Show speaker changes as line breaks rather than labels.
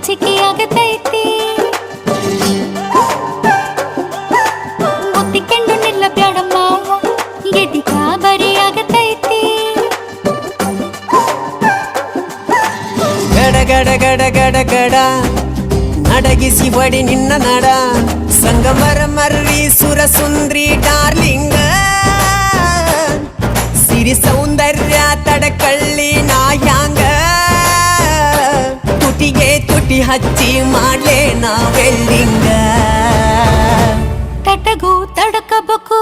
ನಾಚಿಕೆ ಆಗತೈತಿ ಒತ್ತಿಕೊಂಡು ನಿಲ್ಲ ಬ್ಯಾಡ ಮಾವ ಗೆದಿ ಗಾಬರಿ ಆಗತೈತಿ
ಗಡ ಗಡ ಗಡ ಗಡ ಗಡ ನಡಗಿಸಿ ಬಡಿ ನಿನ್ನ ನಡ ಸಂಗಮರ ಮರ್ರಿ ಸುರ ಸುಂದ್ರಿ ಡಾರ್ಲಿಂಗ ಸಿರಿ ಸೌಂದರ್ಯ ತಡಕಳ್ಳಿ ನಾಯಾಂಗ ತುಟಿಗೆ ತುಟಿ ಹಚ್ಚಿ ಮಾಡ್ಲೆ ನಾವೆಲ್ಲಿಂಗ
ತಟಗೂ ತಡಕಬೇಕು